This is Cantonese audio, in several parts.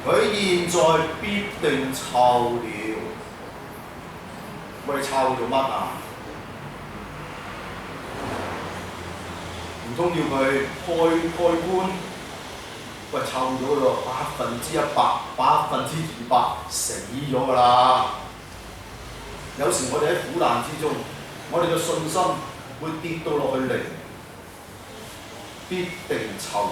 佢現在必定臭了。我哋臭做乜啊？唔通要佢開棺？喂，臭咗咯，100%、200%死咗㗎啦！有時我哋喺苦難之中，我哋嘅信心會跌到落去零，必定臭了。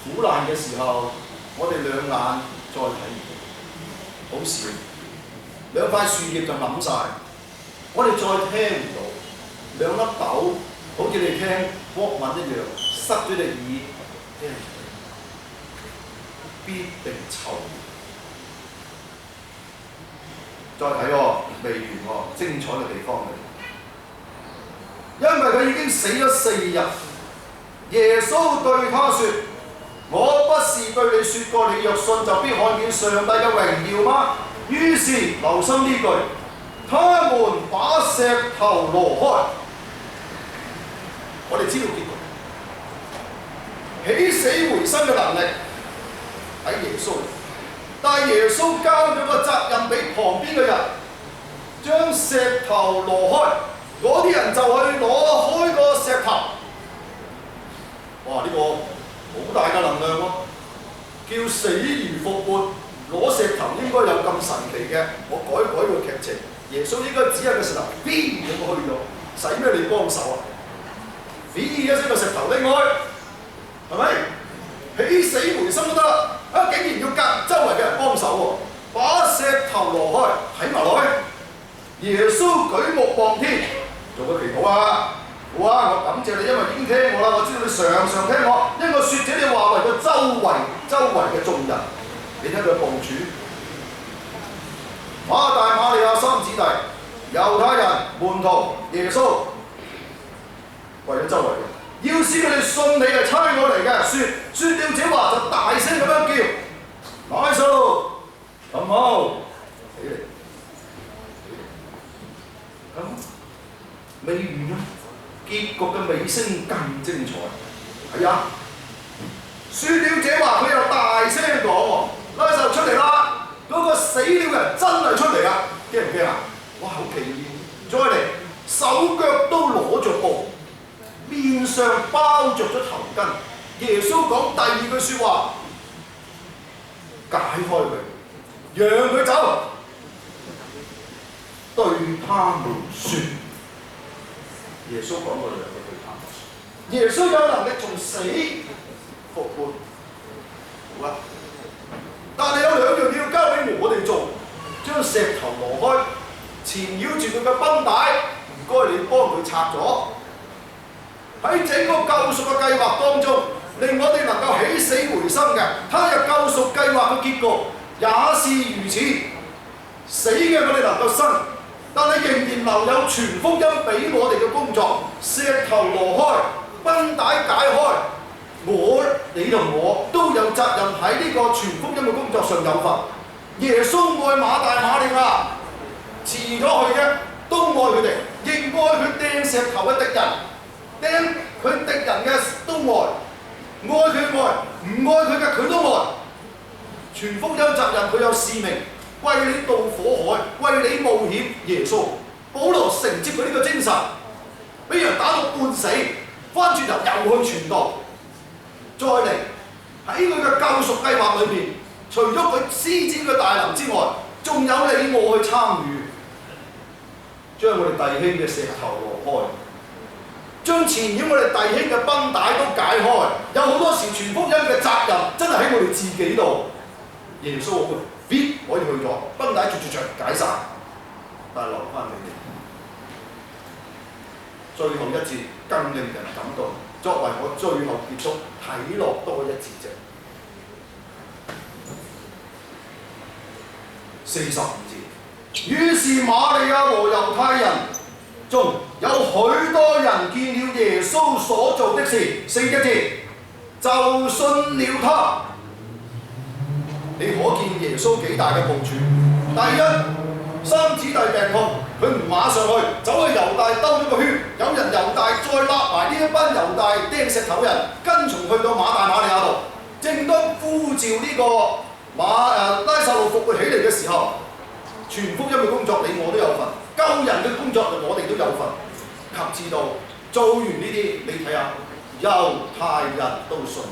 苦難嘅時候，我哋兩眼再睇唔到，好少，兩塊樹葉就冧晒，我哋再聽唔到，兩粒豆好似你聽國文一樣，塞咗隻耳，聽唔到，必定臭。再睇喎，未完喎，精彩嘅地方嚟，因為佢已經死咗4日。耶穌對他說：我不是對你說過，你若信就必看見上帝嘅榮耀嗎？於是留心呢句，他們把石頭挪開。我哋知道結局，起死回生嘅能力喺耶穌，但係耶穌交咗個責任俾旁邊嘅人，將石頭挪開，嗰啲人就去攞開個石頭。哇！呢個好大嘅能量喎，叫死而復活，攞石頭應該有咁神奇嘅。我改個劇情，耶穌應該只係個石頭，飛咁去咗，使咩你幫手啊？飛一聲個石頭拎開，係咪？起死回生都得啦，啊！竟然要隔周圍嘅人幫手喎，把石頭挪開，睇埋落去。耶穌舉目望天，做個祈禱啊！哇！我感謝你，因為已經聽我啦，我知道你常常聽我，因為説這啲話為咗周圍嘅眾人。你聽佢部署，馬大馬利亞3姊弟、猶太人、門徒、耶穌，為咗周圍嘅，要使佢哋信你係差我嚟嘅。説了這話就大聲咁樣叫：乃數，come out，起嚟，咁未完啊！結局嘅尾聲更精彩，係啊！説了這話，佢又大聲講喎，拉撒路出嚟啦！嗰個死了人真係出嚟啦，驚唔驚啊？哇，好奇異！再嚟，手腳都攞着布，面上包着咗頭巾。耶穌講第二句説話，解開佢，讓佢走，對他們説。耶穌講過2個對他們説，耶穌有能力從死復活，好啊！但係有2樣嘢要交俾我哋做，將石頭挪開，纏繞住佢嘅繃帶，唔該你幫佢拆咗。喺整個救贖嘅計劃當中，令我哋能夠起死回生嘅，他日救贖計劃嘅結局也是如此。死嘅我哋能夠生，但係仍然留有傳福音俾我哋嘅工作。石頭挪開，繃帶解開，你同我都有責任喺呢個傳福音嘅工作上有份。耶穌愛馬大馬利亞，遲咗去嘅都愛佢哋，亦愛佢掟石頭嘅敵人，掟佢敵人嘅都愛，愛佢愛，唔愛佢嘅佢都愛。傳福音責任佢有使命，為你渡火海，為你冒險。耶穌保羅承接佢呢個精神，俾人打到半死，翻轉頭又去傳道。再嚟喺佢嘅救贖計劃裏邊，除咗佢施展嘅大能之外，仲有你我去參與，將我哋弟兄嘅石頭挪開，將纏繞我哋弟兄嘅繃帶都解開。有好多時傳福音嘅責任真係喺我哋自己度。耶穌我嘅 fit 可以去咗，繃帶解晒，但係留翻俾你。最後一節更令人感動。作為我最後結束，睇落多一節啫。45節，於是瑪利亞和猶太人中有許多人見了耶穌所做的事，41節就信了他。你可見耶穌幾大嘅部署？第一，3姊弟病痛，佢唔馬上去，走去猶大兜咗個圈，有人猶大再揦埋呢一班猶大釘石頭人，跟從去到馬大馬利亞度。正當呼召呢個拉撒路復活起嚟嘅時候，傳福音嘅工作你我都有份，救人嘅工作我哋都有份。及至到做完呢啲，你睇下猶太人都信了。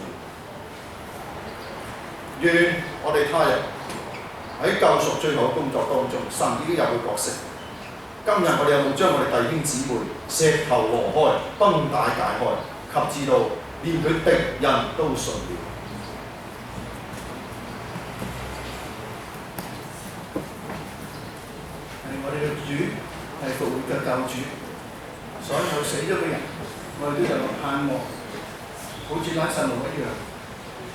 願我哋他日喺救贖最後嘅工作當中，神已經有佢角色。今日我哋有冇將我哋弟兄姊妹石頭挪開、繃帶解開，及至到連佢敵人都信了？係我哋嘅主，係復活嘅救主。所有死咗嘅人，我哋都有個盼望，好似拉撒路一樣。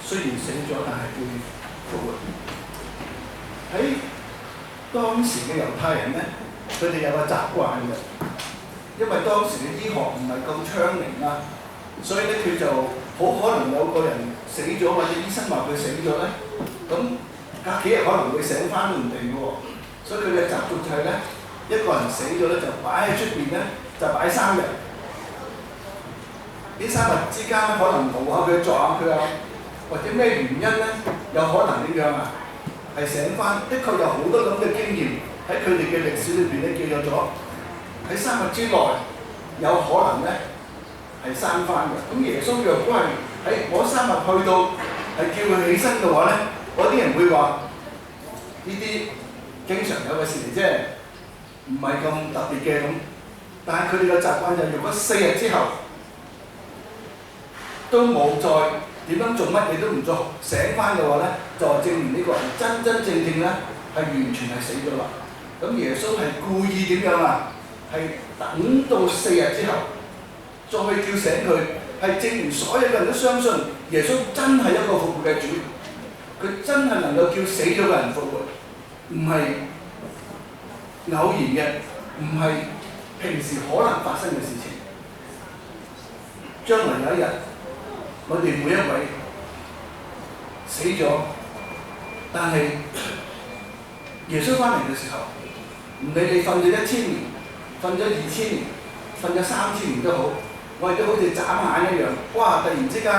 雖然死咗，但係會復活。喺當時嘅猶太人咧，佢哋有個習慣嘅，因為當時嘅醫學唔係咁昌明啦，所以咧佢就好可能有個人死咗，或者醫生話佢死咗咧，咁隔幾日可能會醒翻都唔定嘅喎。所以佢嘅習俗就係咧，一個人死咗咧就擺喺出邊咧，就擺3日。呢3日之間可能扶下佢、撞下佢啊，或者咩原因咧，有可能點樣啊？係醒翻，的確有好多咁嘅經驗喺佢哋嘅歷史裏邊咧記錄咗。喺3日之內有可能咧係生翻嘅。咁耶穌若果係喺嗰3日去到係叫佢起身嘅話咧，嗰啲人會話呢啲經常有嘅事嚟啫，唔係咁特別嘅咁。但係佢哋嘅習慣就係如果4日之後都冇再點樣做乜嘢都唔做醒翻嘅話咧，就證明呢個人真真正正咧係完全係死咗啦。咁耶穌係故意點樣啊？係等到4日之後再叫醒佢，係證明所有嘅人都相信耶穌真係一個復活嘅主，佢真係能夠叫死咗嘅人復活，唔係偶然嘅，唔係平時可能發生嘅事情。將來有一日，我哋每一位死咗，但係耶穌翻嚟嘅時候，唔理你瞓咗1000年、瞓咗2000年、瞓咗3000年都好，我哋都好似眨眼一樣，哇！突然之間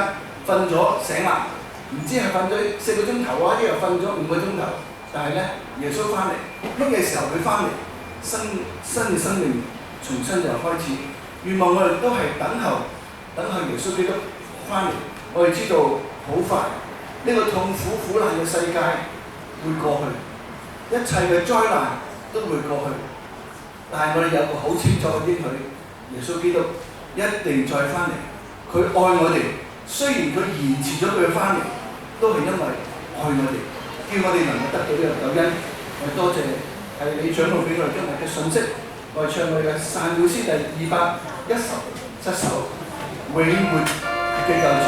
瞓咗醒啦，唔知係瞓咗4個鐘頭啊，一日瞓咗5個鐘頭，但係咧耶穌翻嚟，乜嘢時候佢翻嚟？新嘅生命重新就開始。願望我哋都係等候耶穌基督翻嚟。我哋知道好快呢個痛苦苦難嘅世界會過去，一切嘅災難都會過去。但係我哋有個好清楚嘅應許，耶穌基督一定再翻嚟。佢愛我哋，雖然佢延遲咗佢翻嚟，都係因為愛我哋，叫我哋能夠得到呢個救恩。我哋多謝係你長老俾我哋今日嘅信息。我哋唱我哋嘅讚美詩第217首《永活嘅救主》。